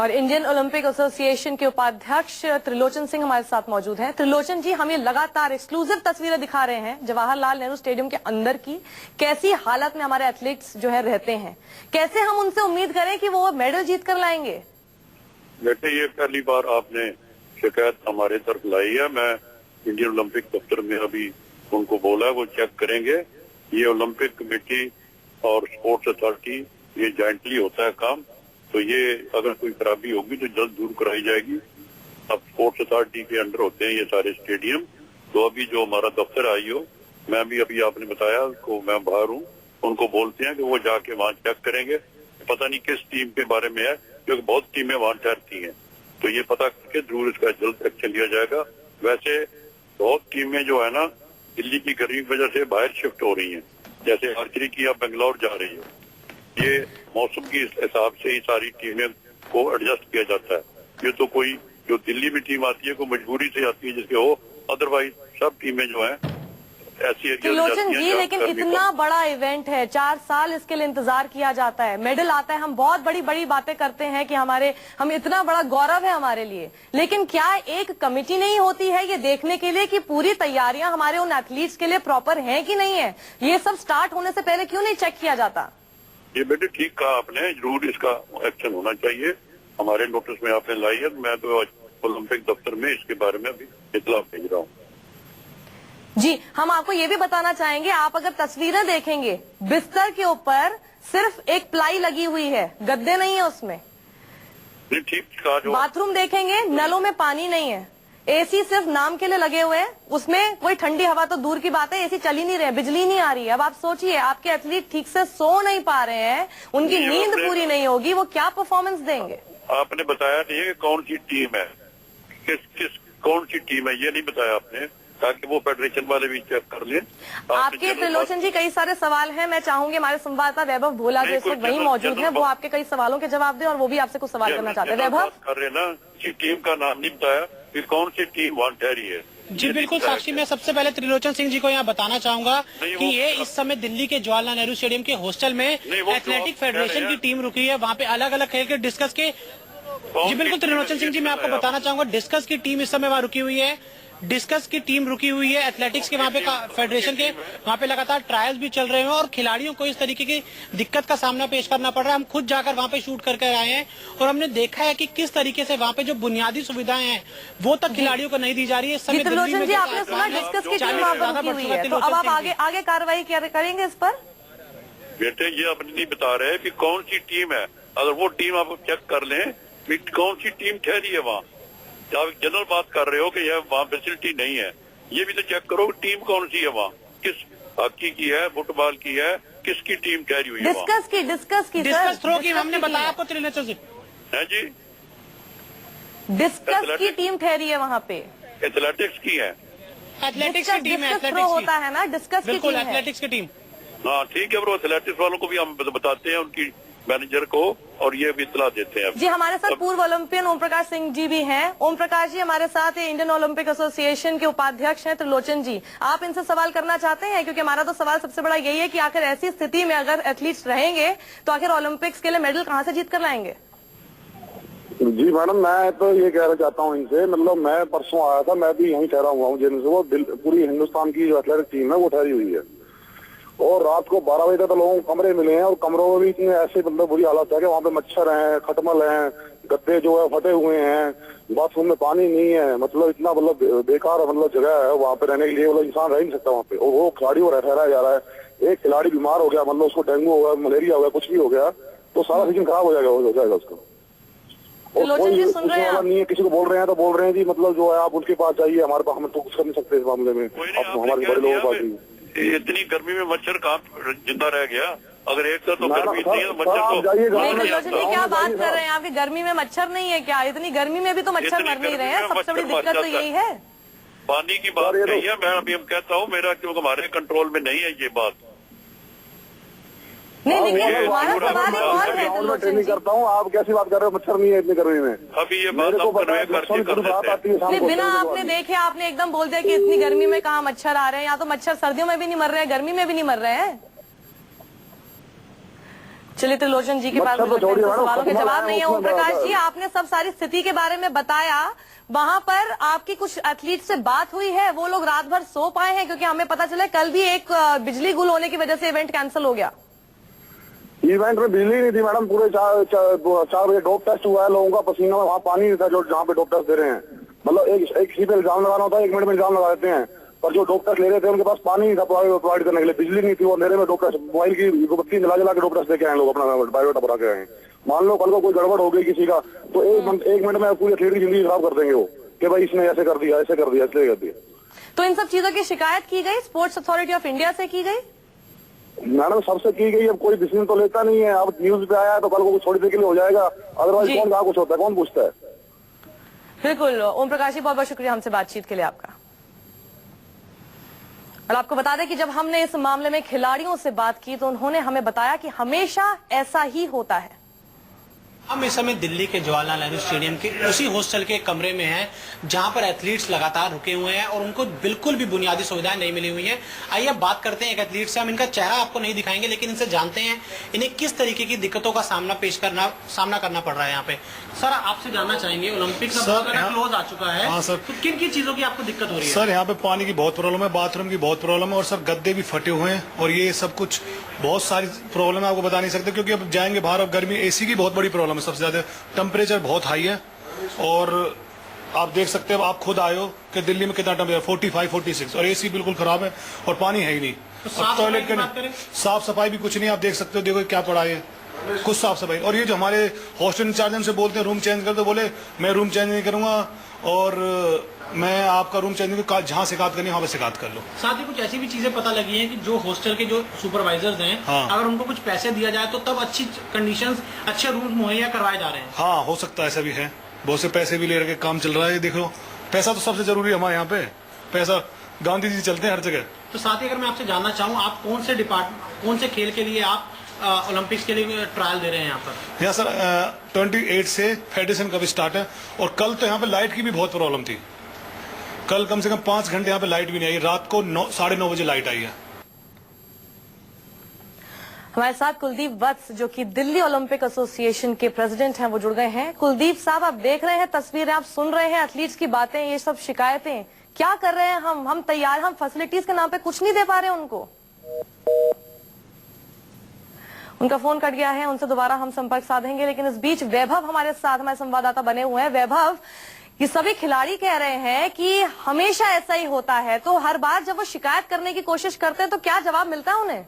और Indian Olympic association के उपाध्यक्ष त्रिलोचन सिंह हमारे साथ मौजूद हैं। त्रिलोचन जी, हम ये लगातार एक्सक्लूसिव तस्वीरें दिखा रहे हैं जवाहरलाल नेहरू स्टेडियम के अंदर की, कैसी हालत में हमारे एथलीट्स जो है रहते हैं, कैसे हम उनसे उम्मीद करें कि वो मेडल जीत कर लाएंगे? बेटे, ये पहली बार आपने शिकायत हमारे तरफ लाई है। मैं इंडियन ओलंपिक दफ्तर में अभी उनको बोला है, वो चेक करेंगे। ये ओलंपिक कमेटी और स्पोर्ट्स अथॉरिटी ये जॉइंटली होता है काम, तो ये अगर कोई खराबी होगी तो जल्द दूर कराई जाएगी। अब स्पोर्ट्स अथॉरिटी के अंडर होते हैं ये सारे स्टेडियम। तो अभी जो हमारा दफ्तर आई हो, मैं भी अभी आपने बताया को मैं बाहर हूँ, उनको बोलते हैं कि वो जाके वहाँ चेक करेंगे। पता नहीं किस टीम के बारे में है, क्योंकि बहुत टीमें वहाँ ठहरती हैं, तो ये पता करके जरूर इसका जल्द एक्शन लिया जाएगा। वैसे बहुत टीमें जो है ना, दिल्ली की गर्मी की वजह से बाहर शिफ्ट हो रही हैं। जैसे आर्चरी की आप बेंगलोर जा रही हो, ये मौसम की हिसाब से ही सारी टीमें को एडजस्ट किया जाता है। ये तो कोई जो दिल्ली में टीम आती है कोई मजबूरी से आती है जिसके हो, अदरवाइज सब टीमें जो हैं ऐसी त्रिलोचन जी, लेकिन इतना बड़ा इवेंट है, 4 साल इसके लिए इंतजार किया जाता है, मेडल आता है, हम बहुत बड़ी बड़ी बातें करते हैं कि हम इतना बड़ा गौरव है हमारे लिए, लेकिन क्या एक कमेटी नहीं होती है ये देखने के लिए कि पूरी तैयारियां हमारे उन एथलीट्स के लिए प्रॉपर हैं कि नहीं है? ये सब स्टार्ट होने से पहले क्यों नहीं चेक किया जाता? ये बेटे ठीक कहा आपने, जरूर इसका एक्शन होना चाहिए। हमारे नोटिस में आपने लाई है, मैं तो ओलंपिक दफ्तर में इसके बारे में अभी इतला भेज रहा हूँ। जी, हम आपको ये भी बताना चाहेंगे, आप अगर तस्वीरें देखेंगे, बिस्तर के ऊपर सिर्फ एक प्लाई लगी हुई है, गद्दे नहीं है उसमें। ठीक कहा। जो बाथरूम देखेंगे, नलों में पानी नहीं है, एसी सिर्फ नाम के लिए लगे हुए हैं, उसमें कोई ठंडी हवा तो दूर की बात है, एसी चल ही नहीं रहे, बिजली नहीं आ रही है। अब आप सोचिए, आपके एथलीट ठीक से सो नहीं पा रहे हैं, उनकी नींद पूरी नहीं होगी, वो क्या परफॉर्मेंस देंगे? आपने बताया नहीं है कौन सी टीम है, कौन सी टीम है, ये नहीं बताया आपने, ताकि वो फेडरेशन वाले भी चेक कर लें। आपके त्रिलोचन जी कई सारे सवाल हैं, मैं चाहूंगी हमारे संवाददाता वैभव भोला जो इस वक्त वहीं मौजूद हैं, वो आपके कई सवालों के जवाब दें, और वो भी आपसे कुछ सवाल करना चाहते हैं। वैभव कर रहे ना, टीम का नाम नहीं बताया कि कौन सी टीम वहाँ ठहरी है। जी बिल्कुल साक्षी, मैं सबसे पहले त्रिलोचन सिंह जी को यहाँ बताना चाहूंगा कि ये इस समय दिल्ली के जवाहरलाल नेहरू स्टेडियम के हॉस्टल में एथलेटिक फेडरेशन की टीम रुकी है, वहाँ पे अलग अलग खेल के डिस्कस के। जी बिल्कुल त्रिलोचन सिंह जी, मैं आपको बताना चाहूंगा, डिस्कस की टीम इस समय वहाँ रुकी हुई है, डिस्कस की टीम रुकी हुई है एथलेटिक्स के, वहाँ पे फेडरेशन के वहाँ पे लगातार ट्रायल्स भी चल रहे हैं और खिलाड़ियों को इस तरीके की दिक्कत का सामना पेश करना पड़ रहा है। हम खुद जाकर वहाँ पे शूट करके आए हैं और हमने देखा है कि किस तरीके से वहाँ पे जो बुनियादी सुविधाएं हैं वो तक खिलाड़ियों को नहीं दी जा रही है। त्रिलोचन जी, आपने सुना डिस्कस की टीम वहाँ पर रुकी हुई है, तो अब आप आगे कार्रवाई करेंगे इस पर? बेटे, ये अपनी नहीं बता रहे कि कौन सी टीम है, अगर वो टीम आप चेक कर लें कौन सी टीम ठहरी है वहाँ। आप जनरल बात कर रहे हो कि यह वहाँ फैसिलिटी नहीं है, ये भी तो चेक करो टीम कौन सी है वहाँ, किस हॉकी की है, फुटबॉल की है, किसकी टीम ठहरी हुई है? डिस्कस थ्रो की हमने बताया आपको त्रिलोचन जी। है जी, डिस्कस की टीम ठहरी है वहाँ पे, एथलेटिक्स की है, एथलेटिक्स की टीम है, थ्रो होता है ना, डिस्कस की टीम है, एथलेटिक्स की टीम। हाँ ठीक है, वो एथलेटिक्स वालों को भी हम बताते हैं, उनकी मैनेजर को, और ये भी इत्तला देते हैं। जी, हमारे साथ पूर्व ओलंपियन ओम प्रकाश सिंह जी भी हैं। ओम प्रकाश जी हमारे साथ इंडियन ओलंपिक एसोसिएशन के उपाध्यक्ष हैं। त्रिलोचन जी, आप इनसे सवाल करना चाहते हैं? क्योंकि हमारा तो सवाल सबसे बड़ा यही है कि आखिर ऐसी स्थिति में अगर एथलीट्स रहेंगे तो आखिर ओलंपिक्स के लिए मेडल कहाँ से जीत कर लाएंगे? जी मैडम, मैं तो ये कहना चाहता हूँ इनसे, मतलब मैं परसों आया था, मैं भी यहीं ठहरा हुआ हूँ, जिनसे वो पूरी हिंदुस्तान की जो एथलेटिक टीम है वो ठहरी हुई है, और रात को 12 बजे तक तो लोगों को कमरे मिले हैं, और कमरों में भी इतने ऐसे मतलब बुरी हालत है कि वहाँ पे मच्छर हैं, खटमल हैं, गद्दे जो है फटे हुए हैं, बाथरूम में पानी नहीं है, मतलब इतना मतलब बेकार मतलब जगह है वहाँ पे रहने के लिए, मतलब इंसान रह नहीं सकता वहाँ पे, और वो खिलाड़ी को ठहराया जा रहा है। एक खिलाड़ी बीमार हो गया, मतलब उसको डेंगू हो गया, मलेरिया हो गया, कुछ भी हो गया, तो सारा सीजन खराब हो जाएगा उसका। और कोई वाला नहीं है, किसी को बोल रहे हैं तो बोल रहे हैं जी मतलब जो है आप उनके पास जाइए, हमारे पास हम तो कुछ कर नहीं सकते इस मामले में, अब हमारे बड़े लोगों के पास ही। इतनी गर्मी में मच्छर कहाँ जिंदा रह गया? अगर एक तो गर्मी इतनी है, मच्छर तो क्या बात कर रहे हैं? आपकी गर्मी में मच्छर नहीं है क्या? इतनी गर्मी में भी तो मच्छर मर नहीं रहे हैं, सबसे बड़ी दिक्कत तो यही है। पानी की बात नहीं है, मैं अभी हम कहता हूँ मेरा, क्योंकि हमारे कंट्रोल में नहीं है ये बात। नहीं, लेकिन हमारा सवाल एक और है, मैं ट्रेनिंग करता हूँ, आप कैसी बात कर रहे हो? मच्छर नहीं है इतनी गर्मी में। अभी ये बात बिना आपने देखे आपने एकदम बोल दिया कि इतनी गर्मी में कहाँ मच्छर आ रहे हैं। यहाँ तो मच्छर सर्दियों में भी नहीं मर रहे हैं, गर्मी में भी नहीं मर रहे हैं। चलिए त्रिलोचन जी के पास सवालों के जवाब नहीं है। ओम प्रकाश जी, आपने सब सारी स्थिति के बारे में बताया, वहां पर आपकी कुछ एथलीट से बात हुई है? वो लोग रात भर सो पाए हैं? क्योंकि हमें पता चला कल भी एक बिजली गुल होने की वजह से इवेंट कैंसिल हो गया। इवेंट में बिजली नहीं थी मैडम, पूरे 4 बजे डोप टेस्ट हुआ है, लोगों का पसीना, वहाँ पानी नहीं था जो जहाँ पे डोप टेस्ट दे रहे हैं। मतलब एक सी पे इल्जाम लगाना होता है, 1 मिनट में इल्जाम लगा देते हैं, पर जो डोप टेस्ट ले रहे थे उनके पास पानी नहीं था प्रोवाइड करने के लिए, बिजली नहीं थी, वो अंधेरे में डोप टेस्ट मोबाइल की बत्ती जला के डोप टेस्ट देके आए लोग, अपना बायोडाटा भरा के आए। मान लो कल को कोई गड़बड़ हो गई किसी का, तो 1 मिनट में पूरी एथलीट की जिंदगी खराब कर देंगे वो, कि भाई इसने ऐसे कर दिया, ऐसे कर दिया, इसलिए कर दिया। तो इन सब चीजों की शिकायत की गई स्पोर्ट्स अथॉरिटी ऑफ इंडिया से की गई? मैडम सबसे की गई, अब कोई डिसीजन तो लेता नहीं है। अब न्यूज पे आया है तो कल को थोड़ी देर के लिए हो जाएगा, अदरवाइज कौन कहाँ कुछ होता है, कौन पूछता है। बिल्कुल ओम प्रकाश जी, बहुत बहुत शुक्रिया हमसे बातचीत के लिए आपका। और आपको बता दें कि जब हमने इस मामले में खिलाड़ियों से बात की तो उन्होंने हमें बताया कि हमेशा ऐसा ही होता है। हम इस समय दिल्ली के जवाहरलाल नेहरू स्टेडियम के उसी हॉस्टल के कमरे में हैं जहां पर एथलीट्स लगातार रुके हुए हैं और उनको बिल्कुल भी बुनियादी सुविधाएं नहीं मिली हुई हैं। आइए अब बात करते हैं एक एथलीट से। हम इनका चेहरा आपको नहीं दिखाएंगे, लेकिन इनसे जानते हैं इन्हें किस तरीके की दिक्कतों का सामना करना पड़ रहा है यहाँ पे। सर, आपसे जानना चाहेंगे, ओलंपिक का बहुत क्लोज आ चुका है। हाँ सर। तो किन किन चीजों की आपको दिक्कत हो रही है? सर यहाँ पे पानी की बहुत प्रॉब्लम है, बाथरूम की बहुत प्रॉब्लम है, और सर गद्दे भी फटे हुए हैं, और ये सब कुछ बहुत सारी प्रॉब्लम है, आपको बता नहीं सकते, क्योंकि अब जाएंगे बाहर। अब गर्मी, एसी की बहुत बड़ी प्रॉब्लम है, सबसे ज्यादा टेम्परेचर बहुत हाई है। और आप देख सकते हैं, आप खुद आए हो कि दिल्ली में कितना टेम्परेचर 45, 46, और एसी बिल्कुल खराब है और पानी है ही नहीं। टॉयलेट के साफ सफाई भी कुछ नहीं, आप देख सकते हो, देखो क्या पड़ा है, कुछ साफ सफाई। और ये जो हमारे हॉस्टल इंचार्ज हमसे बोलते हैं रूम चेंज कर, तो बोले मैं रूम चेंज नहीं करूंगा, और मैं आपका रूम चेंज नहीं, जहाँ शिकायत करनी है वहाँ पे शिकायत कर लो। साथ ही कुछ ऐसी भी चीजें पता लगी हैं कि जो हॉस्टल के जो सुपरवाइजर्स हैं, हाँ। अगर उनको कुछ पैसे दिया जाए तो तब अच्छी कंडीशंस, अच्छे रूम मुहैया करवाए जा रहे हैं। हाँ, हो सकता है, ऐसा भी है, बहुत से पैसे भी ले रखे, काम चल रहा है। देखो, पैसा तो सबसे जरूरी है हमारे यहाँ पे, पैसा, गांधी जी चलते हैं हर जगह। तो साथ ही अगर मैं आपसे जानना चाहूँ, आप कौन से खेल के लिए आप ओलंपिक्स के लिए ट्रायल दे रहे हैं यहाँ पर? यहाँ सर 28 से फेडरेशन कब स्टार्ट है, और कल तो यहाँ पे लाइट की भी बहुत प्रॉब्लम थी। कल कम से कम 5 घंटे यहाँ पे लाइट भी नहीं आई, रात को 9:30 बजे लाइट आई है। हमारे साथ कुलदीप वत्स, जो कि दिल्ली ओलंपिक एसोसिएशन के प्रेसिडेंट हैं, वो जुड़ गए हैं। कुलदीप साहब, आप देख रहे हैं तस्वीरें, आप सुन रहे हैं एथलीट्स की बातें, ये सब शिकायतें, क्या कर रहे हैं हम तैयार, हम फैसिलिटीज के नाम पे कुछ नहीं दे पा रहे उनको। उनका फोन कट गया है, उनसे दोबारा हम संपर्क साधेंगे। लेकिन इस बीच वैभव हमारे साथ, हमारे संवाददाता बने हुए हैं। वैभव, ये सभी खिलाड़ी कह रहे हैं कि हमेशा ऐसा ही होता है, तो हर बार जब वो शिकायत करने की कोशिश करते हैं तो क्या जवाब मिलता है उन्हें?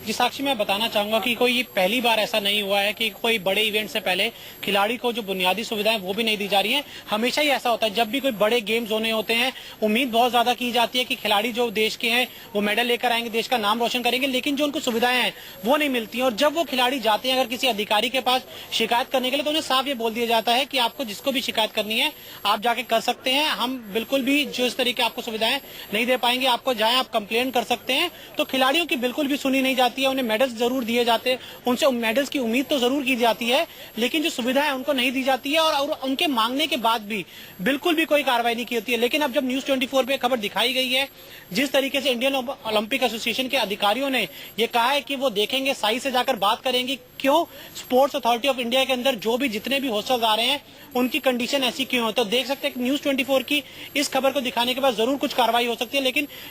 जी साक्षी, मैं बताना चाहूंगा कि कोई पहली बार ऐसा नहीं हुआ है कि कोई बड़े इवेंट से पहले खिलाड़ी को जो बुनियादी सुविधाएं वो भी नहीं दी जा रही हैं। हमेशा ही ऐसा होता है, जब भी कोई बड़े गेम्स होने होते हैं, उम्मीद बहुत ज्यादा की जाती है कि खिलाड़ी जो देश के हैं वो मेडल लेकर आएंगे, देश का नाम रोशन करेंगे, लेकिन जो उनको सुविधाएं हैं वो नहीं मिलती हैं। और जब वो खिलाड़ी जाते हैं अगर किसी अधिकारी के पास शिकायत करने के लिए, तो उन्हें साफ ये बोल दिया जाता है कि आपको जिसको भी शिकायत करनी है आप जाके कर सकते हैं, हम बिल्कुल भी जो इस तरीके आपको सुविधाएं नहीं दे पाएंगे, आपको जाए आप कंप्लेन कर सकते हैं। तो खिलाड़ियों की बिल्कुल भी सुनी नहीं जाती है, उन्हें मेडल्स जरूर दिए जाते हैं, उनसे मेडल्स की उम्मीद तो जरूर की जाती है, लेकिन जो सुविधाएं उनको नहीं दी जाती है, और उनके मांगने के बाद भी बिल्कुल भी कोई कार्रवाई नहीं की होती है। लेकिन अब जब न्यूज 24 पे खबर दिखाई गई है, जिस तरीके से इंडियन ओलंपिक एसोसिएशन के अधिकारियों ने ये कहा है कि वो देखेंगे, साई से जाकर बात करेंगे, क्यों स्पोर्ट्स अथॉरिटी ऑफ इंडिया के अंदर जो भी जितने भी हॉस्टल्स आ रहे हैं उनकी कंडीशन ऐसी क्यों है। तो देख सकते हैं न्यूज 24 की इस खबर को दिखाने के बाद जरूर कुछ कार्रवाई हो सकती है,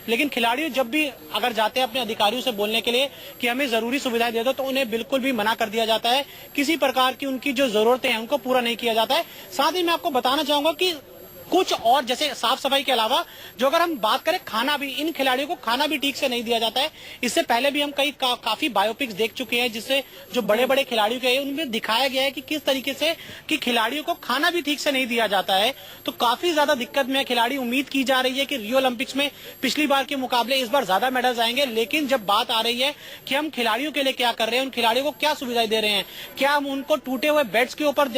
लेकिन खिलाड़ी जब भी अगर जाते हैं अपने अधिकारियों से बोलने के लिए कि हमें जरूरी सुविधाएं दे दो, तो उन्हें बिल्कुल भी मना कर दिया जाता है, किसी प्रकार की उनकी जो जरूरतें हैं उनको पूरा नहीं किया जाता है। साथ ही मैं आपको बताना चाहूंगा कि कुछ और, जैसे साफ सफाई के अलावा जो अगर हम बात करें, खाना भी, इन खिलाड़ियों को खाना भी ठीक से नहीं दिया जाता है। इससे पहले भी हम कई काफी बायोपिक्स देख चुके हैं, जिससे जो बड़े बड़े खिलाड़ियों के उनमें दिखाया गया है कि किस तरीके से कि खिलाड़ियों को खाना भी ठीक से नहीं दिया जाता है। तो काफी ज्यादा दिक्कत में खिलाड़ी, उम्मीद की जा रही है कि रियो ओलंपिक्स में पिछली बार के मुकाबले इस बार ज्यादा मेडल्स आएंगे, लेकिन जब बात आ रही है कि हम खिलाड़ियों के लिए क्या कर रहे हैं, उन खिलाड़ियों को क्या सुविधाएं दे रहे हैं, क्या हम उनको टूटे हुए बेड्स के ऊपर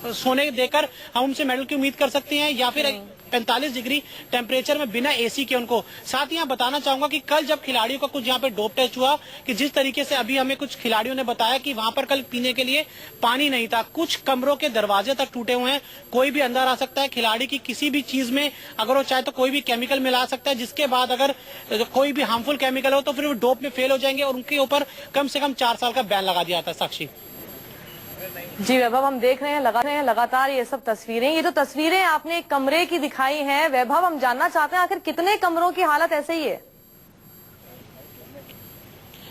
सोने देकर हम उनसे मेडल की उम्मीद कर सकते हैं, या फिर 45 डिग्री टेम्परेचर में बिना एसी के उनको। साथ ही यहाँ बताना चाहूंगा कि कल जब खिलाड़ियों का कुछ यहाँ पे डोप टेस्ट हुआ कि जिस तरीके से अभी हमें कुछ खिलाड़ियों ने बताया कि वहां पर कल पीने के लिए पानी नहीं था, कुछ कमरों के दरवाजे तक टूटे हुए हैं, कोई भी अंदर आ सकता है, खिलाड़ी की किसी भी चीज में अगर वो चाहे तो कोई भी केमिकल मिला सकता है, जिसके बाद अगर कोई भी हार्मफुल केमिकल हो तो फिर वो डोप में फेल हो जाएंगे और उनके ऊपर कम से कम 4 साल का बैन लगा दिया था। साक्षी जी वैभव, हम देख रहे हैं लगातार ये सब तस्वीरें, ये जो तस्वीरें आपने एक कमरे की दिखाई हैं वैभव, हम जानना चाहते हैं आखिर कितने कमरों की हालत ऐसे ही है?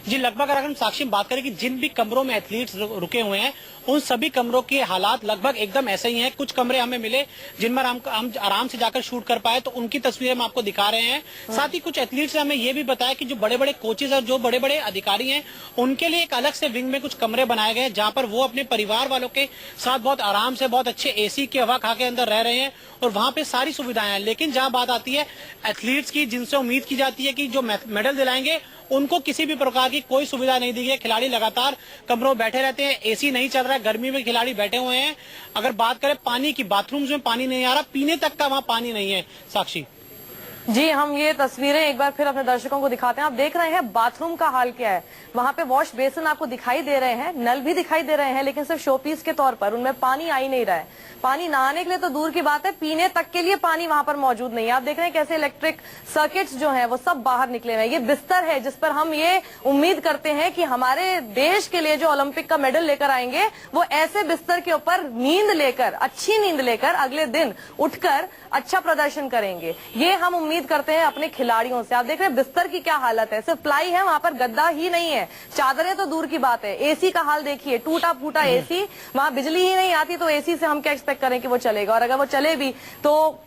जी लगभग अगर हम साक्षी में बात करें कि जिन भी कमरों में एथलीट्स रुके हुए हैं उन सभी कमरों के हालात लगभग एकदम ऐसे ही हैं। कुछ कमरे हमें मिले जिन पर हम आराम से जाकर शूट कर पाए, तो उनकी तस्वीरें हम आपको दिखा रहे हैं। साथ ही कुछ एथलीट्स ने हमें ये भी बताया कि जो बड़े बड़े कोचेज और जो बड़े बड़े अधिकारी हैं उनके लिए एक अलग से विंग में कुछ कमरे बनाए गए हैं जहां पर वो अपने परिवार वालों के साथ बहुत आराम से बहुत अच्छे एसी की हवा खा के अंदर रह रहे हैं और वहां पे सारी सुविधाएं हैं। लेकिन जहां बात आती है एथलीट्स की, जिनसे उम्मीद की जाती है कि जो मेडल दिलाएंगे, उनको किसी भी प्रकार की कोई सुविधा नहीं दी गई। खिलाड़ी लगातार कमरों में बैठे रहते हैं, एसी नहीं चल रहा है, गर्मी में खिलाड़ी बैठे हुए हैं। अगर बात करें पानी की, बाथरूम्स में पानी नहीं आ रहा, पीने तक का वहां पानी नहीं है। साक्षी जी, हम ये तस्वीरें एक बार फिर अपने दर्शकों को दिखाते हैं। आप देख रहे हैं बाथरूम का हाल क्या है। वहां पे वॉश बेसिन आपको दिखाई दे रहे हैं, नल भी दिखाई दे रहे हैं, लेकिन सिर्फ शोपीस के तौर पर उनमें पानी आ ही नहीं रहा है। पानी नहाने के लिए तो दूर की बात है, पीने तक के लिए पानी वहां पर मौजूद नहीं है। आप देख रहे हैं कैसे इलेक्ट्रिक सर्किट्स जो हैं वो सब बाहर निकले हुए हैं। ये बिस्तर है जिस पर हम ये उम्मीद करते हैं कि हमारे देश के लिए जो ओलंपिक का मेडल लेकर आएंगे वो ऐसे बिस्तर के ऊपर नींद लेकर, अच्छी नींद लेकर अगले दिन उठकर अच्छा प्रदर्शन करेंगे। ये हम उम्मीद करते हैं अपने खिलाड़ियों से। आप देख रहे हैं बिस्तर की क्या हालत है, सिर्फ प्लाई है, वहां पर गद्दा ही नहीं है, चादरें तो दूर की बात है। एसी का हाल देखिए, टूटा फूटा एसी, वहां बिजली ही नहीं आती तो एसी से हम क्या एक्सपेक्ट करें कि वो चलेगा, और अगर वो चले भी तो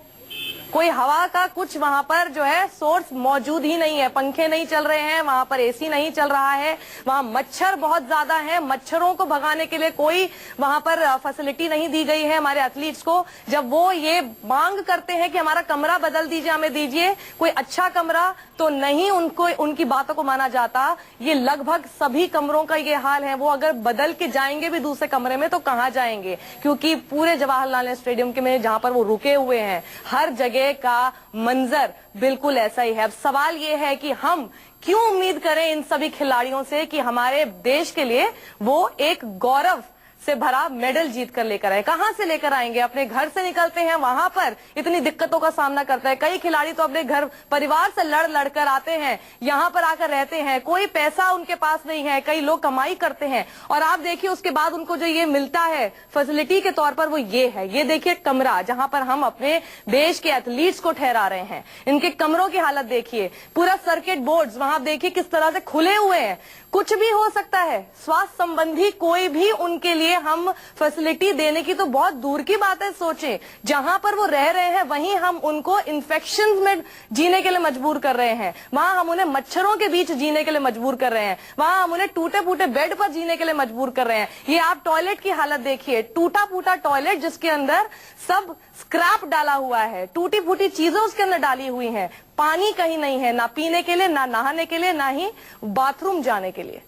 कोई हवा का कुछ वहां पर जो है सोर्स मौजूद ही नहीं है। पंखे नहीं चल रहे हैं, वहां पर एसी नहीं चल रहा है, वहां मच्छर बहुत ज्यादा है, मच्छरों को भगाने के लिए कोई वहां पर फैसिलिटी नहीं दी गई है हमारे एथलीट्स को। जब वो ये मांग करते हैं कि हमारा कमरा बदल दीजिए, हमें दीजिए कोई अच्छा कमरा, तो नहीं उनको उनकी बातों को माना जाता। ये लगभग सभी कमरों का ये हाल है। वो अगर बदल के जाएंगे भी दूसरे कमरे में तो कहाँ जाएंगे, क्योंकि पूरे जवाहरलाल नेहरू स्टेडियम के में जहां पर वो रुके हुए हैं हर जगह का मंजर बिल्कुल ऐसा ही है। अब सवाल ये है कि हम क्यों उम्मीद करें इन सभी खिलाड़ियों से कि हमारे देश के लिए वो एक गौरव से भरा मेडल जीत कर लेकर आए। कहां से लेकर आएंगे? अपने घर से निकलते हैं, वहां पर इतनी दिक्कतों का सामना करता है। कई खिलाड़ी तो अपने घर परिवार से लड़ कर आते हैं, यहां पर आकर रहते हैं, कोई पैसा उनके पास नहीं है, कई लोग कमाई करते हैं, और आप देखिए उसके बाद उनको जो ये मिलता है फैसिलिटी के तौर पर वो ये है। ये देखिए कमरा जहां पर हम अपने देश के एथलीट्स को ठहरा रहे हैं, इनके कमरों की हालत देखिए, पूरा सर्किट बोर्ड्स वहां देखिए किस तरह से खुले हुए हैं। कुछ भी हो सकता है, स्वास्थ्य संबंधी कोई भी उनके लिए हम फैसिलिटी देने की तो बहुत दूर की बात है। सोचें जहां पर वो रह रहे हैं वहीं हम उनको इन्फेक्शन में जीने के लिए मजबूर कर रहे हैं, वहां हम उन्हें मच्छरों के बीच जीने के लिए मजबूर कर रहे हैं, वहां हम उन्हें टूटे फूटे बेड पर जीने के लिए मजबूर कर रहे हैं। ये आप टॉयलेट की हालत देखिए, टूटा फूटा टॉयलेट जिसके अंदर सब स्क्रैप डाला हुआ है, टूटी फूटी चीजें उसके अंदर डाली हुई हैं, पानी कहीं नहीं है, ना पीने के लिए, ना नहाने के लिए, ना ही बाथरूम जाने के लिए।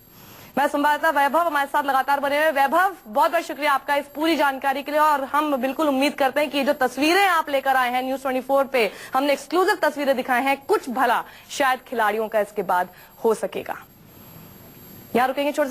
मैं संवाददाता वैभव हमारे साथ लगातार बने हुए। वैभव, बहुत बहुत शुक्रिया आपका इस पूरी जानकारी के लिए, और हम बिल्कुल उम्मीद करते हैं कि जो तस्वीरें आप लेकर आए हैं न्यूज़ 24 पे, हमने एक्सक्लूसिव तस्वीरें दिखाए हैं, कुछ भला शायद खिलाड़ियों का इसके बाद हो सकेगा। यहाँ रुकेंगे छोटे से